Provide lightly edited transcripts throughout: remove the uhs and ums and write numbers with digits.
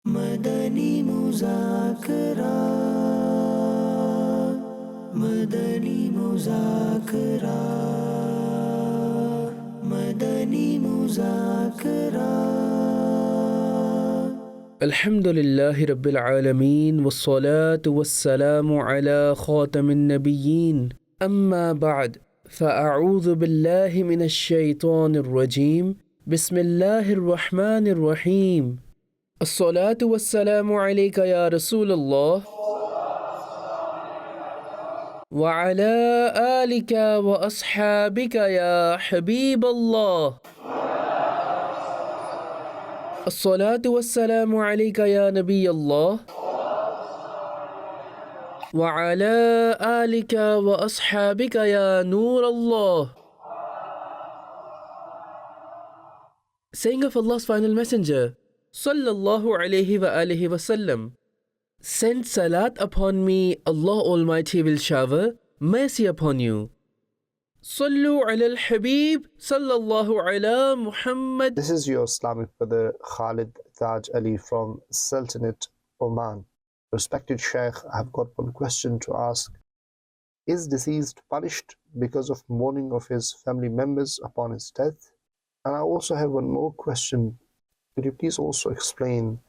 Madani Muzakara, Madani Muzakara, Madani Muzakara. Alhamdulillahi Rabbil Alameen, wassalatu wassalamu ala khatamin nabiyyin. Amma ba'd, fa'a'udhu billahi minash shaitanir rajim. Bismillahir rahmanir rahim. الصلاة والسلام عليك يا رسول الله وعلى آلك وأصحابك يا حبيب الله. الصلاة والسلام عليك يا نبي الله وعلى آلك وأصحابك يا نور الله. Saying of Allah's final messenger Sallallahu alayhi wa alihi wasallam, send salat upon me, Allah Almighty will shower mercy upon you. Sallu ala al-Habib, sallallahu ala Muhammad. This is your Islamic brother Khalid Taj Ali from Sultanate, Oman. Respected Shaykh, I have got one question to ask. Is deceased punished because of mourning of his family members upon his death? And I also have one more question. Could you please also explain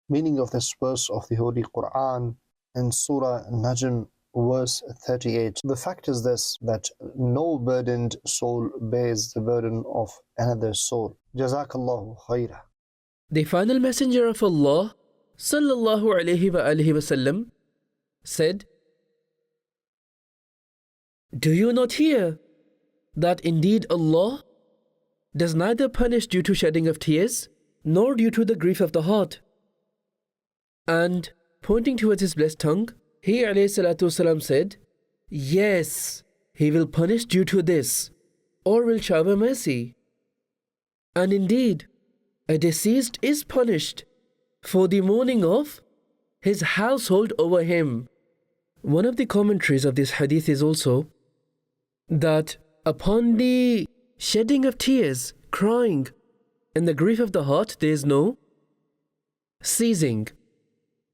meaning of this verse of the Holy Quran in Surah Najm, verse 38? The fact is this, that no burdened soul bears the burden of another soul. Jazakallahu khairah. The final messenger of Allah, sallallahu alayhi wa alihi wasallam, said, do you not hear that indeed Allah does neither punish due to shedding of tears, nor due to the grief of the heart? And pointing towards his blessed tongue, he ﷺ said, yes, he will punish due to this, or will shower mercy. And indeed, a deceased is punished for the mourning of his household over him. One of the commentaries of this hadith is also that upon the shedding of tears, crying, and the grief of the heart, there is no ceasing.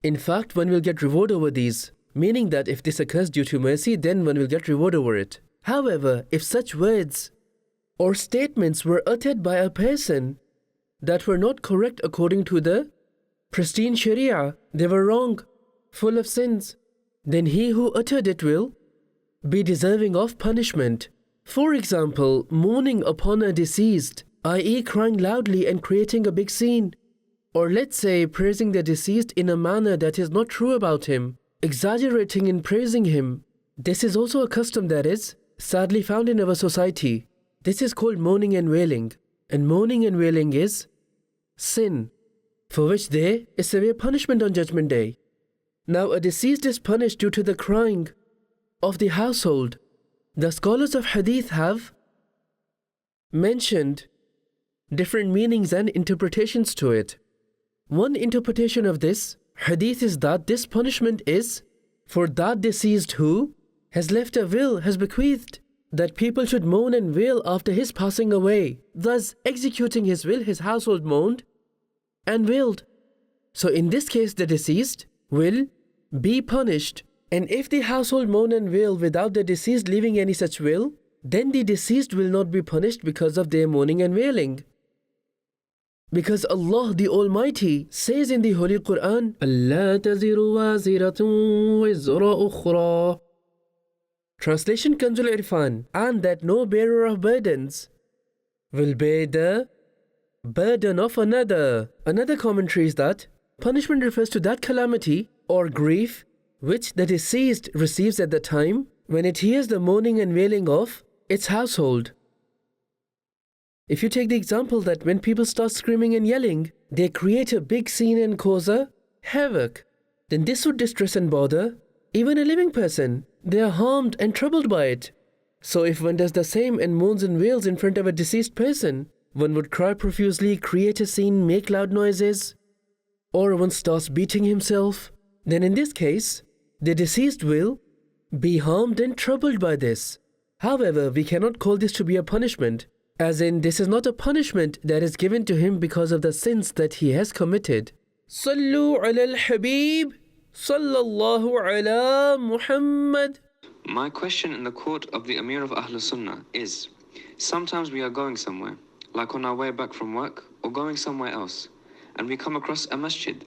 In fact, one will get reward over these, meaning that if this occurs due to mercy, then one will get reward over it. However, if such words or statements were uttered by a person that were not correct according to the pristine Sharia, they were wrong, full of sins, then he who uttered it will be deserving of punishment. For example, mourning upon a deceased, i.e. crying loudly and creating a big scene. Or let's say praising the deceased in a manner that is not true about him, exaggerating in praising him. This is also a custom that is sadly found in our society. This is called mourning and wailing. And mourning and wailing is sin, for which there is severe punishment on Judgment Day. Now a deceased is punished due to the crying of the household. The scholars of hadith have mentioned different meanings and interpretations to it. One interpretation of this hadith is that this punishment is for that deceased who has left a will, has bequeathed, that people should mourn and wail after his passing away. Thus, executing his will, his household mourned and wailed. So in this case, the deceased will be punished. And if the household mourn and wail without the deceased leaving any such will, then the deceased will not be punished because of their mourning and wailing. Because Allah the Almighty says in the Holy Quran, أَلَّا تَزِرُ وَازِرَةٌ وِزْرَ أُخْرَى. Translation Kanzul Irfan, and that no bearer of burdens will bear the burden of another. Another commentary is that punishment refers to that calamity or grief which the deceased receives at the time when it hears the mourning and wailing of its household. If you take the example that when people start screaming and yelling, they create a big scene and cause a havoc, then this would distress and bother even a living person. They are harmed and troubled by it. So if one does the same and moans and wails in front of a deceased person, one would cry profusely, create a scene, make loud noises, or one starts beating himself, then in this case, the deceased will be harmed and troubled by this. However, we cannot call this to be a punishment, as in this is not a punishment that is given to him because of the sins that he has committed. Sallu ala al-Habib, sallallahu ala Muhammad. My question in the court of the Amir of Ahl Sunnah is, sometimes we are going somewhere, like on our way back from work or going somewhere else, and we come across a masjid.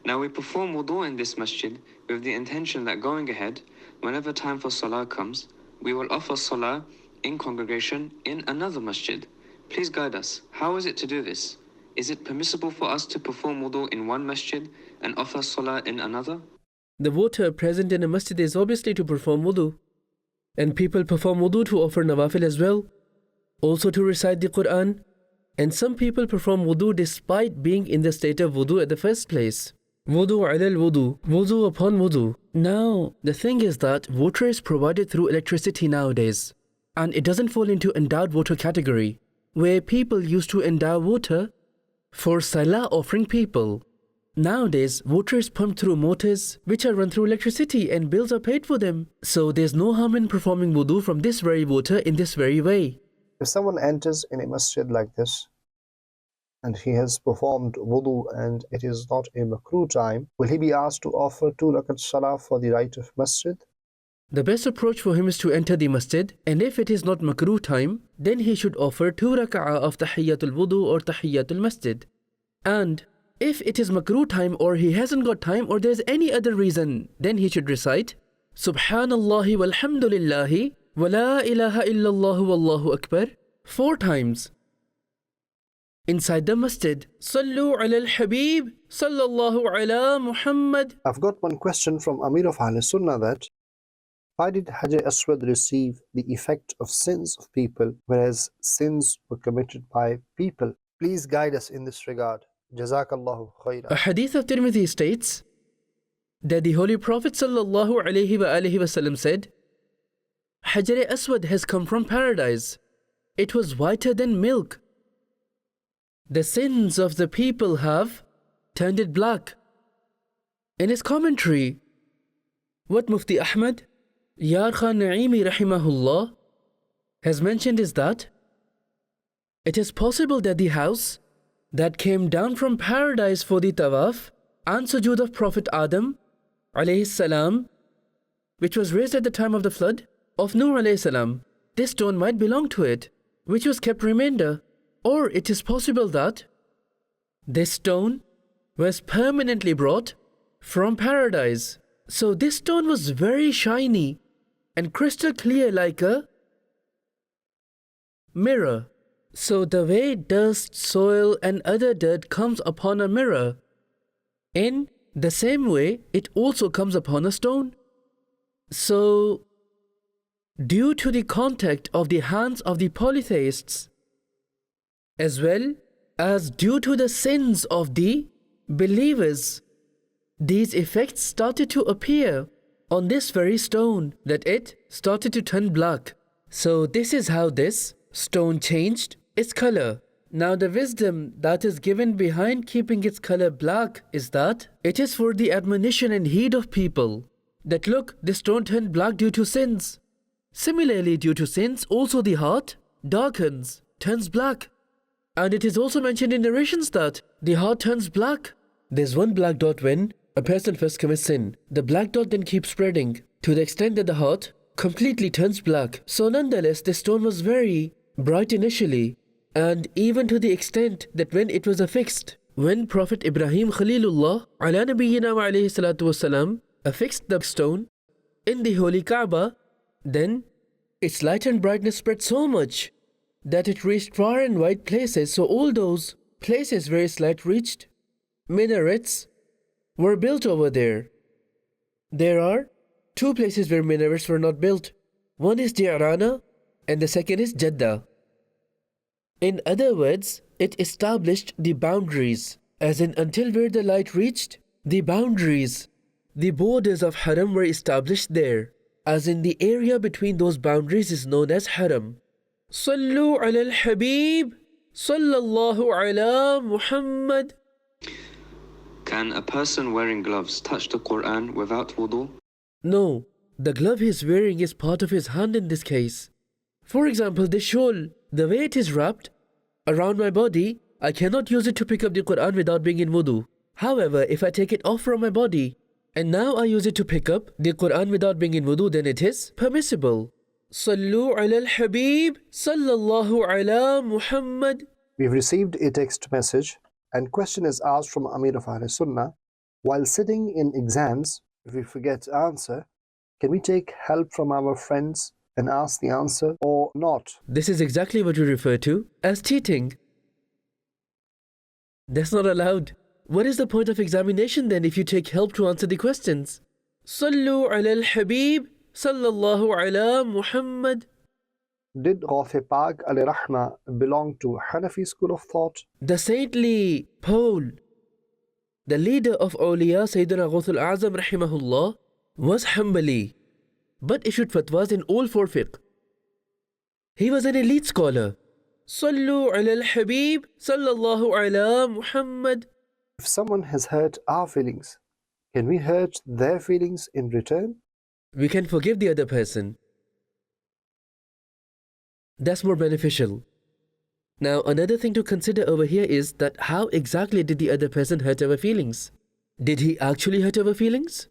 Now we perform wudu in this masjid with the intention that going ahead, whenever time for salah comes, we will offer salah in congregation in another masjid. Please guide us. How is it to do this? Is it permissible for us to perform wudu in one masjid and offer salah in another? The water present in a masjid is obviously to perform wudu. And people perform wudu to offer nawafil as well. Also to recite the Quran. And some people perform wudu despite being in the state of wudu at the first place. Wudu ala al-wudu, wudu upon wudu. Now, the thing is that water is provided through electricity nowadays. And it doesn't fall into endowed water category, where people used to endow water for salah offering people. Nowadays, water is pumped through motors which are run through electricity and bills are paid for them. So there's no harm in performing wudu from this very water in this very way. If someone enters in a masjid like this and he has performed wudu and it is not a makruh time, will he be asked to offer 2 rakat salah for the right of masjid? The best approach for him is to enter the masjid, and if it is not makruh time, then he should offer 2 raka'ah of tahiyyatul wudu or tahiyyatul masjid. And if it is makruh time or he hasn't got time or there's any other reason, then he should recite Subhanallahi walhamdulillahi wa la ilaha illallah wallahu akbar 4 times. Inside the masjid, Sallu ala al-Habib, sallallahu ala Muhammad. I've got one question from Amir of Ahl Sunnah that why did Hajar Aswad receive the effect of sins of people whereas sins were committed by people? Please guide us in this regard. Jazakallahu A khairah. hadith of Tirmidhi states that the Holy Prophet sallallahu alaihi wasallam said, Hajar Aswad has come from paradise. It was whiter than milk. The sins of the people have turned it black. In his commentary, what Mufti Ahmad Yar Khan Naimi rahimahullah has mentioned is that it is possible that the house that came down from paradise for the tawaf and sujood of Prophet Adam alayhi salam, which was raised at the time of the flood of Nuh alayhi salam, this stone might belong to it, which was kept remainder. Or it is possible that this stone was permanently brought from paradise. So this stone was very shiny and crystal clear like a mirror. So the way dust, soil and other dirt comes upon a mirror, in the same way it also comes upon a stone. So due to the contact of the hands of the polytheists, as well as due to the sins of the believers, these effects started to appear on this very stone, that it started to turn black. So this is how this stone changed its color. Now the wisdom that is given behind keeping its color black is that it is for the admonition and heed of people, that look, this stone turned black due to sins. Similarly, due to sins, also the heart darkens, turns black. And it is also mentioned in narrations that the heart turns black. There's one black dot when a person first commits sin. The black dot then keeps spreading to the extent that the heart completely turns black. So nonetheless, this stone was very bright initially, and even to the extent that when it was affixed, when Prophet Ibrahim Khalilullah ala nabiyyina wa alayhi salatu wasalam affixed the stone in the holy Kaaba, then its light and brightness spread so much that it reached far and wide places. So all those places where its light reached, minarets were built over there. There are 2 places where minarets were not built. One is Ji'rana and the second is Jeddah. In other words, it established the boundaries, as in until where the light reached, the boundaries, the borders of Haram were established there, as in the area between those boundaries is known as Haram. Sallu ala al-Habib, sallallahu ala Muhammad. Can a person wearing gloves touch the Quran without wudu? No, the glove he is wearing is part of his hand in this case. For example, this shawl, the way it is wrapped around my body, I cannot use it to pick up the Quran without being in wudu. However, if I take it off from my body and now I use it to pick up the Quran without being in wudu, then it is permissible. Sallu ala al-Habib, sallallahu ala Muhammad. We've received a text message and question is asked from Amir of Ahl Sunnah. While sitting in exams, if we forget answer, can we take help from our friends and ask the answer or not? This is exactly what we refer to as cheating. That's not allowed. What is the point of examination then if you take help to answer the questions? Sallu ala al-Habib, sallallahu ala Muhammad. Did Ghafi Pak alayhi rahma belong to Hanafi school of thought? The saintly Paul, the leader of awliya, Sayyidina Ghaus al-Azam rahimahullah, was Hanbali, but issued fatwas in all four fiqh. He was an elite scholar. Sallu ala al-Habib, sallallahu ala Muhammad. If someone has hurt our feelings, can we hurt their feelings in return? We can forgive the other person. That's more beneficial. Now, another thing to consider over here is that how exactly did the other person hurt our feelings? Did he actually hurt our feelings?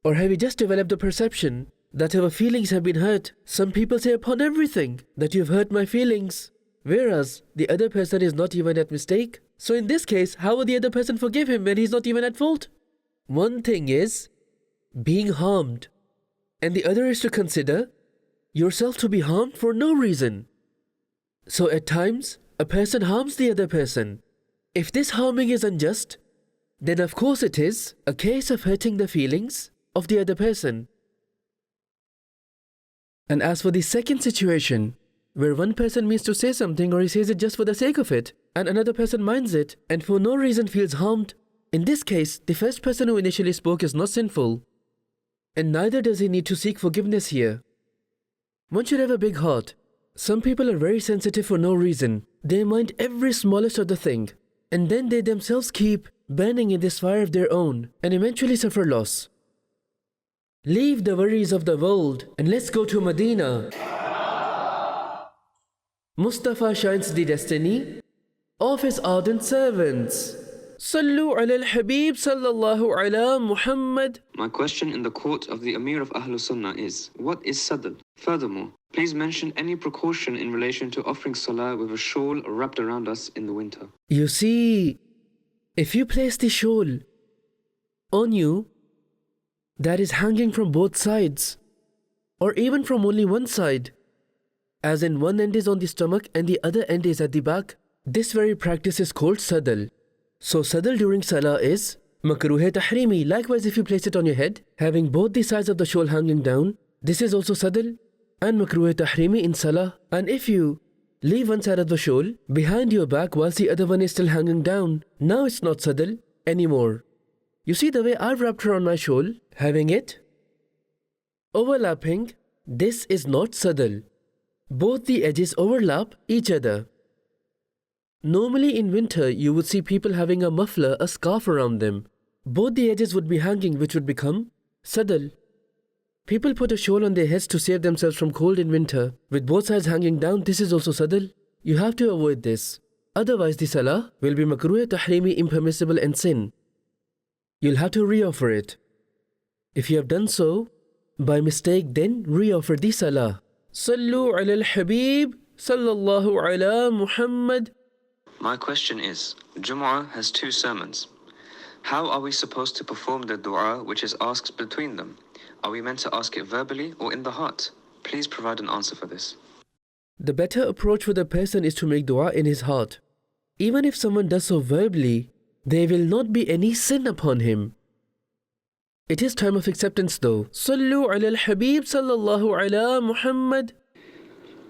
Or have we just developed the perception that our feelings have been hurt? Some people say upon everything that you've hurt my feelings, whereas the other person is not even at mistake. So in this case, how will the other person forgive him when he's not even at fault? One thing is being harmed, and the other is to consider yourself to be harmed for no reason. So at times, a person harms the other person. If this harming is unjust, then of course it is a case of hurting the feelings of the other person. And as for the second situation, where one person means to say something or he says it just for the sake of it, and another person minds it and for no reason feels harmed, in this case, the first person who initially spoke is not sinful, and neither does he need to seek forgiveness here. One should have a big heart. Some people are very sensitive for no reason. They mind every smallest of the thing, and then they themselves keep burning in this fire of their own and eventually suffer loss. Leave the worries of the world and let's go to Medina. Mustafa shines the destiny of his ardent servants. Sallu ala al-Habib sallallahu ala Muhammad. My question in the court of the Amir of Ahl Sunnah is, what is sadl? Furthermore, please mention any precaution in relation to offering salah with a shawl wrapped around us in the winter. You see, if you place the shawl on you that is hanging from both sides, or even from only one side, as in one end is on the stomach and the other end is at the back, this very practice is called sadl. So sadl during salah is makruh tahrimi. Likewise, if you place it on your head, having both the sides of the shawl hanging down, this is also sadl and makruh tahrimi in salah. And if you leave one side of the shawl behind your back whilst the other one is still hanging down, now it's not sadl anymore. You see the way I've wrapped her on my shawl, having it overlapping, this is not sadl. Both the edges overlap each other. Normally in winter, you would see people having a muffler, a scarf around them. Both the edges would be hanging, which would become sadl. People put a shawl on their heads to save themselves from cold in winter. With both sides hanging down, this is also sadl. You have to avoid this. Otherwise, the salah will be makruh tahrimi, impermissible and sin. You'll have to reoffer it. If you have done so by mistake, then reoffer the salah. Sallu ala al-Habib, sallallahu ala Muhammad. My question is, Jumu'ah has two sermons. How are we supposed to perform the dua which is asked between them? Are we meant to ask it verbally or in the heart? Please provide an answer for this. The better approach for the person is to make dua in his heart. Even if someone does so verbally, there will not be any sin upon him. It is time of acceptance though. Sallu ala al-Habib sallallahu ala Muhammad.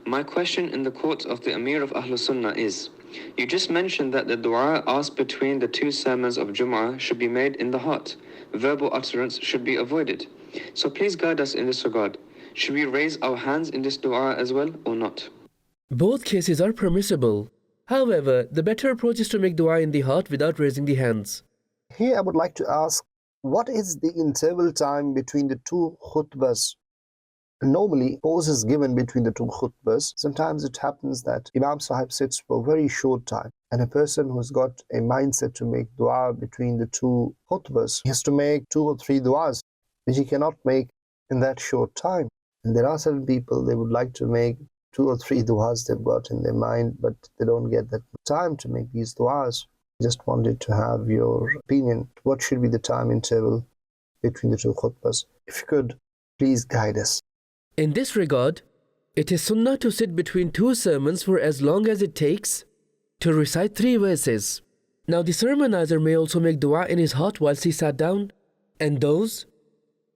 My question in the court of the Amir of Ahl Sunnah is, you just mentioned that the dua asked between the two sermons of Jumu'ah should be made in the heart. Verbal utterance should be avoided. So please guide us in this regard. Should we raise our hands in this dua as well or not? Both cases are permissible. However, the better approach is to make dua in the heart without raising the hands. Here I would like to ask, what is the interval time between the two khutbahs? Normally, pause is given between the two khutbahs. Sometimes it happens that Imam Sahib sits for a very short time And a person who's got a mindset to make dua between the two khutbahs, he has to make 2 or 3 duas, which he cannot make in that short time. And there are certain people, they would like to make 2 or 3 duas they've got in their mind, but they don't get that time to make these duas. Just wanted to have your opinion. What should be the time interval between the 2 khutbahs? If you could, please guide us. In this regard, it is sunnah to sit between 2 sermons for as long as it takes to recite 3 verses. Now the sermonizer may also make dua in his heart whilst he sat down, and those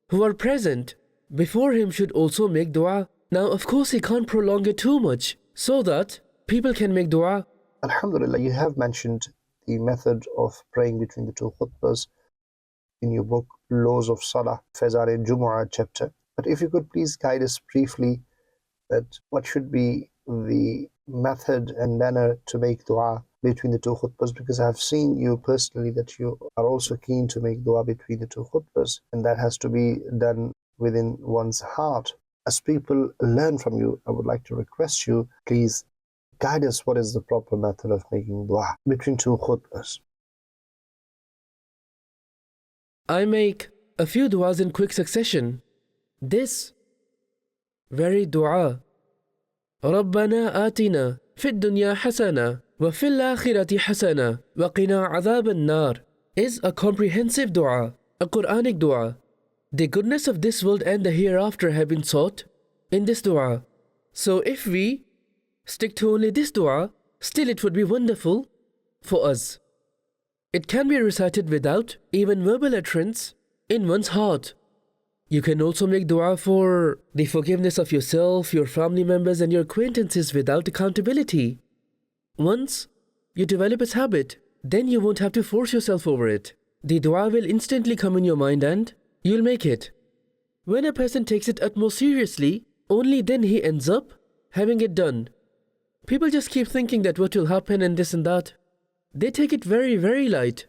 who are present before him should also make dua. Now of course he can't prolong it too much so that people can make dua. Alhamdulillah, you have mentioned the method of praying between the 2 khutbahs in your book Laws of Salah, Fazal-e-Jumu'ah chapter. But if you could please guide us briefly that what should be the method and manner to make dua between the 2 khutbahs, because I have seen you personally that you are also keen to make dua between the 2 khutbahs, and that has to be done within one's heart. As people learn from you, I would like to request you, please guide us what is the proper method of making dua between 2 khutbahs. I make a few duas in quick succession. This very dua, ربنا آتنا في الدنيا حسنة وفي الآخرة حسنة وقنا عذاب النار, is a comprehensive dua, a Quranic dua. The goodness of this world and the hereafter have been sought in this dua. So if we stick to only this dua, still it would be wonderful for us. It can be recited without even verbal utterance in one's heart. You can also make dua for the forgiveness of yourself, your family members and your acquaintances without accountability. Once you develop its habit, then you won't have to force yourself over it. The dua will instantly come in your mind and you'll make it. When a person takes it utmost seriously, only then he ends up having it done. People just keep thinking that what will happen and this and that. They take it very, very light.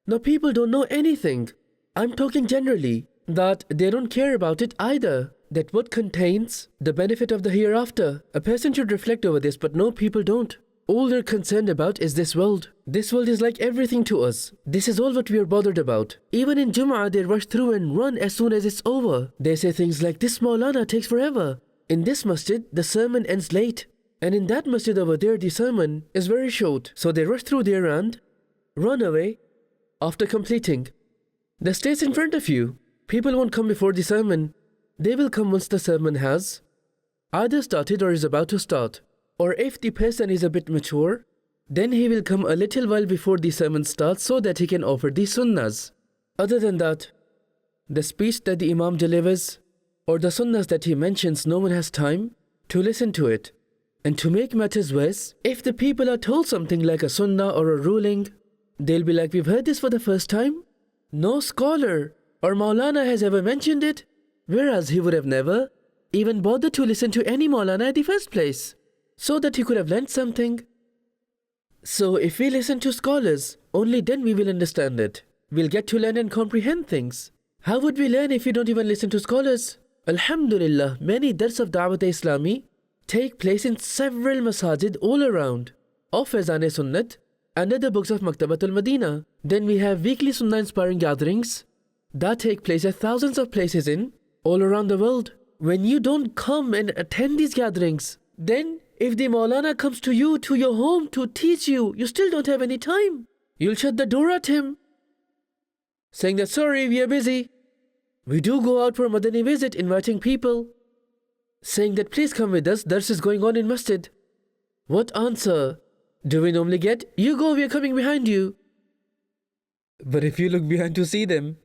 Now people don't know anything. I'm talking generally, that they don't care about it either. That what contains the benefit of the hereafter. A person should reflect over this, but no, people don't. All they're concerned about is this world. This world is like everything to us. This is all what we are bothered about. Even in Jum'ah, they rush through and run as soon as it's over. They say things like, this Maulana takes forever. In this masjid, the sermon ends late. And in that masjid over there, the sermon is very short. So they rush through there and run away after completing. The stays in front of you. People won't come before the sermon. They will come once the sermon has either started or is about to start. Or if the person is a bit mature, then he will come a little while before the sermon starts so that he can offer the sunnahs. Other than that, the speech that the Imam delivers or the sunnahs that he mentions, no one has time to listen to it. And to make matters worse, if the people are told something like a sunnah or a ruling, they'll be like, we've heard this for the first time. No scholar or Maulana has ever mentioned it, whereas he would have never even bothered to listen to any Maulana in the first place, so that he could have learnt something. So if we listen to scholars, only then we will understand it. We'll get to learn and comprehend things. How would we learn if we don't even listen to scholars? Alhamdulillah, many dars of Da'wat-e-Islami take place in several masajid all around, of Fazan-e-Sunnat and other books of Maktabatul Madina. Then we have weekly Sunnah inspiring gatherings that take place at thousands of places in all around the world. When you don't come and attend these gatherings, then if the Maulana comes to you, to your home to teach you, you still don't have any time. You'll shut the door at him, saying that, sorry, we are busy. We do go out for a Madani visit, inviting people, saying that please come with us, dars is going on in masjid. What answer do we normally get? You go, we are coming behind you. But if you look behind to see them,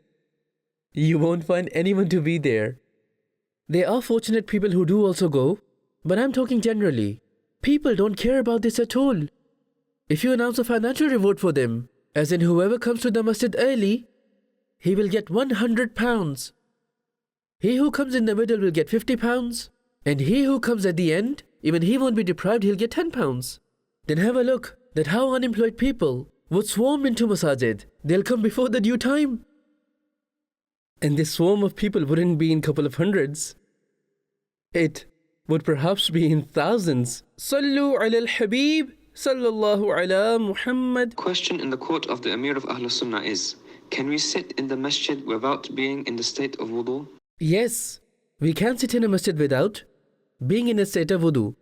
you won't find anyone to be there. There are fortunate people who do also go, but I'm talking generally. People don't care about this at all. If you announce a financial reward for them, as in whoever comes to the masjid early, he will get £100. He who comes in the middle will get £50. And he who comes at the end, even he won't be deprived, he'll get £10. Then have a look that how unemployed people would swarm into masajid. They'll come before the due time. And this swarm of people wouldn't be in couple of hundreds. It would perhaps be in thousands. Sallu ala al-Habib sallallahu ala Muhammad. Question in the court of the Amir of Ahl Sunnah is, can we sit in the masjid without being in the state of wudu? Yes, we can sit in a masjid without being in a state of wudu.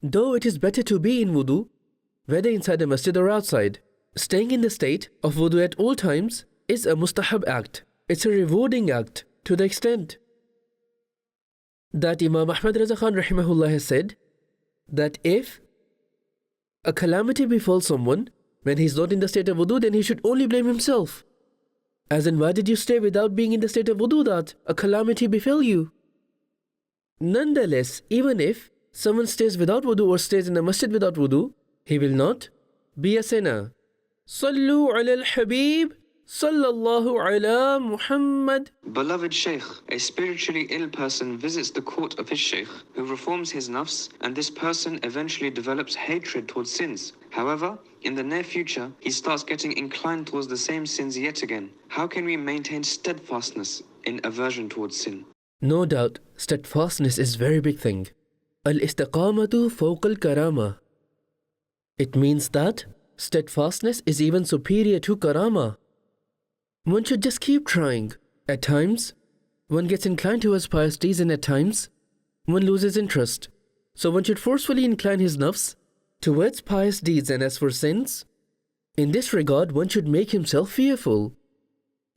Though it is better to be in wudu, whether inside the masjid or outside. Staying in the state of wudu at all times is a mustahab act. It's a rewarding act to the extent that Imam Ahmad Raza Khan rahimahullah has said that if a calamity befalls someone when he's not in the state of wudu, then he should only blame himself. As in, why did you stay without being in the state of wudu that a calamity befell you? Nonetheless, even if someone stays without wudu or stays in a masjid without wudu, he will not be a sinner. Sallu ala al-Habib, sallallahu ala Muhammad. Beloved Shaykh, a spiritually ill person visits the court of his Shaykh, who reforms his nafs, and this person eventually develops hatred towards sins. However, in the near future, he starts getting inclined towards the same sins yet again. How can we maintain steadfastness in aversion towards sin? No doubt, steadfastness is a very big thing. Al-istiqamatu fawq al-karama. It means that steadfastness is even superior to karama. One should just keep trying. At times, one gets inclined towards pious deeds, and at times, one loses interest. So one should forcefully incline his nafs towards pious deeds, and as for sins, in this regard, one should make himself fearful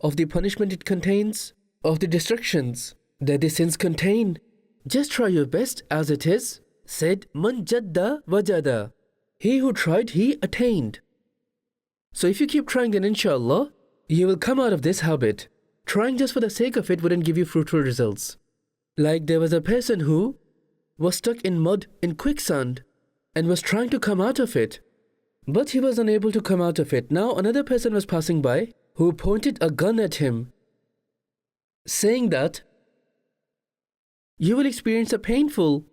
of the punishment it contains, of the destructions that the sins contain. Just try your best, as it is said, Man jadda wajada. He who tried, he attained. So if you keep trying, then inshallah, you will come out of this habit. Trying just for the sake of it wouldn't give you fruitful results. Like there was a person who was stuck in mud, in quicksand, and was trying to come out of it. But he was unable to come out of it. Now another person was passing by who pointed a gun at him, saying that you will experience a painful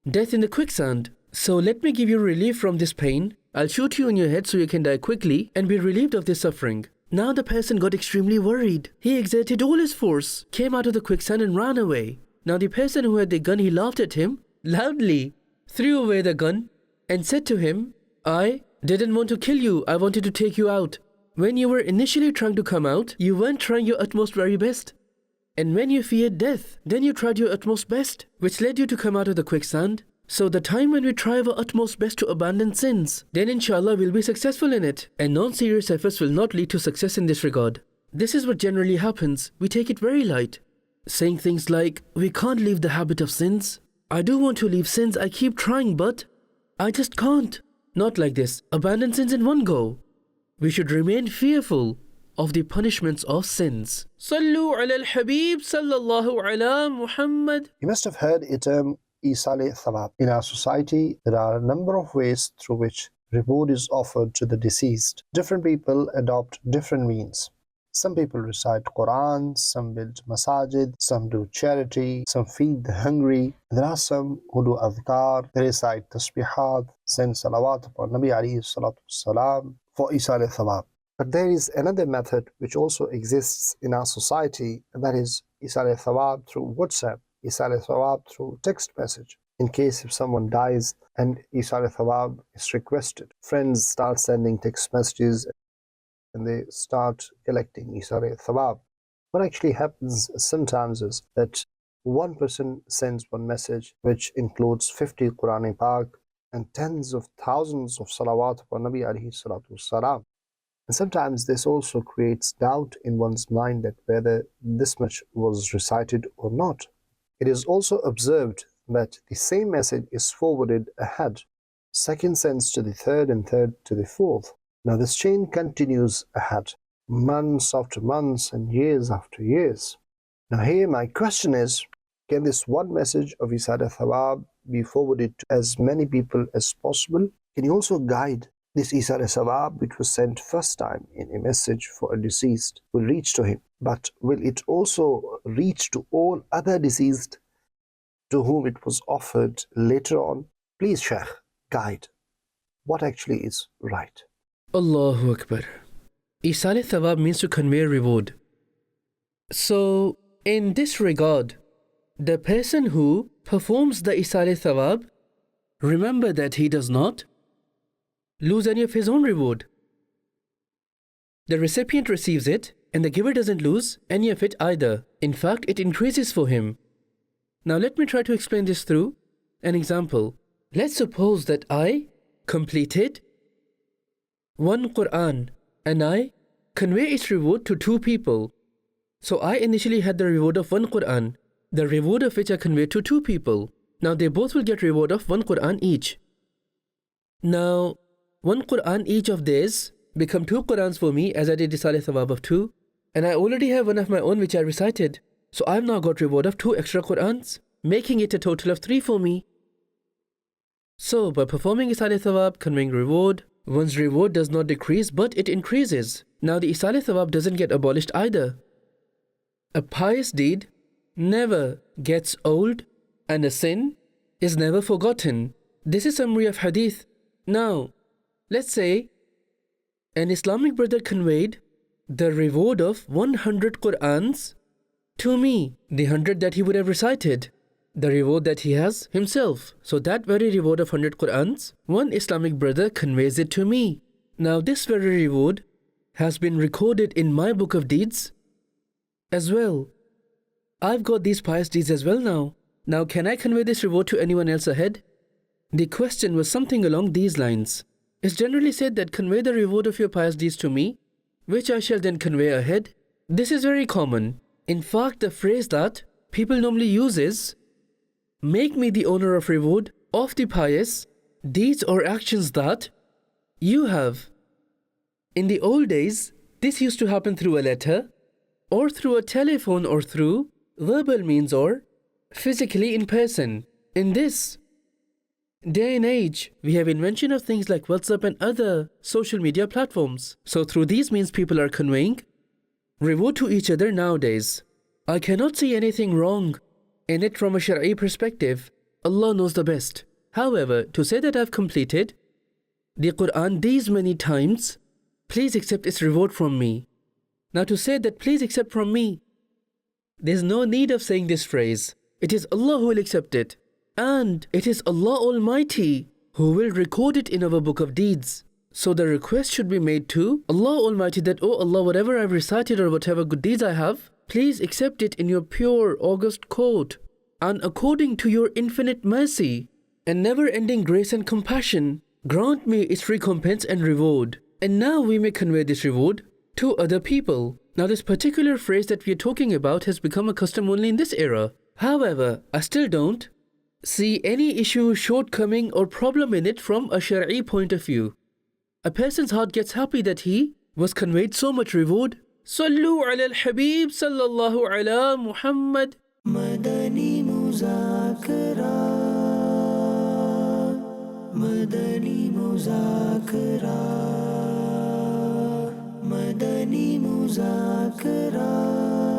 death in the quicksand. So let me give you relief from this pain. I'll shoot you in your head so you can die quickly and be relieved of this suffering. Now the person got extremely worried. He exerted all his force, came out of the quicksand and ran away. Now the person who had the gun, he laughed at him loudly, threw away the gun and said to him, I didn't want to kill you, I wanted to take you out. When you were initially trying to come out, you weren't trying your utmost very best. And when you feared death, then you tried your utmost best, which led you to come out of the quicksand. So the time when we try our utmost best to abandon sins, then inshallah we'll be successful in it. And non-serious efforts will not lead to success in this regard. This is what generally happens. We take it very light. Saying things like, we can't leave the habit of sins. I do want to leave sins, I keep trying, but I just can't. Not like this. Abandon sins in one go. We should remain fearful of the punishments of sins. Sallu ala al-Habib, sallallahu ala Muhammad. You must have heard a term, Isale Thawab. In our society, there are a number of ways through which reward is offered to the deceased. Different people adopt different means. Some people recite Quran, some build masajid, some do charity, some feed the hungry. There are some who do adhkar, they recite tasbihat, send salawat upon Nabi alayhi salatu salam for Isale Thawab. But there is another method which also exists in our society, and that is Isale Thawab through WhatsApp, Isale Thawab through text message. In case if someone dies and Isale Thawab is requested, friends start sending text messages and they start collecting Isale Thawab. What actually happens sometimes is that one person sends one message which includes 50 Qur'an Pak and tens of thousands of salawat upon Nabi alayhi salatu salam. And sometimes this also creates doubt in one's mind that whether this much was recited or not. It is also observed that the same message is forwarded ahead. Second sends to the third and third to the fourth. Now this chain continues ahead, months after months and years after years. Now here my question is, can this one message of Isale Thawab be forwarded to as many people as possible? Can you also guide this Isale Thawab which was sent first time in a message for a deceased will reach to him, but will it also reach to all other deceased to whom it was offered later on? Please, Shaykh, guide. What actually is right? Allahu Akbar. Isale Thawab means to convey reward. So, in this regard, the person who performs the Isale Thawab remember that he does not lose any of his own reward. The recipient receives it, and the giver doesn't lose any of it either. In fact, it increases for him. Now let me try to explain this through an example. Let's suppose that I completed one Quran and I convey its reward to two people. So I initially had the reward of one Quran, the reward of which I conveyed to two people. Now they both will get reward of one Quran each. Now, one Quran each of theirs become two Qurans for me, as I did Isal Thawab of two, and I already have one of my own which I recited. So I've now got reward of two extra Qurans, making it a total of 3 for me. So by performing Isal Thawab, conveying reward, one's reward does not decrease but it increases. Now the Isal Thawab doesn't get abolished either. A pious deed never gets old and a sin is never forgotten. This is summary of hadith. Now, let's say an Islamic brother conveyed the reward of 100 Qurans to me, the 100 that he would have recited, the reward that he has himself. So that very reward of 100 Qurans, one Islamic brother conveys it to me. Now this very reward has been recorded in my book of deeds as well. I've got these pious deeds as well now. Now can I convey this reward to anyone else ahead? The question was something along these lines. It's generally said that convey the reward of your pious deeds to me, which I shall then convey ahead. This is very common. In fact, the phrase that people normally use is, make me the owner of reward of the pious deeds or actions that you have. In the old days, this used to happen through a letter, or through a telephone, or through verbal means, or physically in person. In this day and age, we have invention of things like WhatsApp and other social media platforms. So through these means, people are conveying reward to each other nowadays. I cannot see anything wrong in it from a Shari'i perspective. Allah knows the best. However, to say that I've completed the Quran these many times, please accept its reward from me. Now to say that please accept from me, there's no need of saying this phrase. It is Allah who will accept it. And it is Allah Almighty who will record it in our book of deeds. So the request should be made to Allah Almighty that, oh Allah, whatever I've recited or whatever good deeds I have, please accept it in your pure, august court, and according to your infinite mercy and never-ending grace and compassion, grant me its recompense and reward. And now we may convey this reward to other people. Now this particular phrase that we are talking about has become a custom only in this era. However, I still don't see any issue, shortcoming or problem in it from a Shari'i point of view. A person's heart gets happy that he was conveyed so much reward. Sallu ala al-Habib sallallahu ala Muhammad. Madani Muzakara, Madani Muzakara, Madani Muzakara.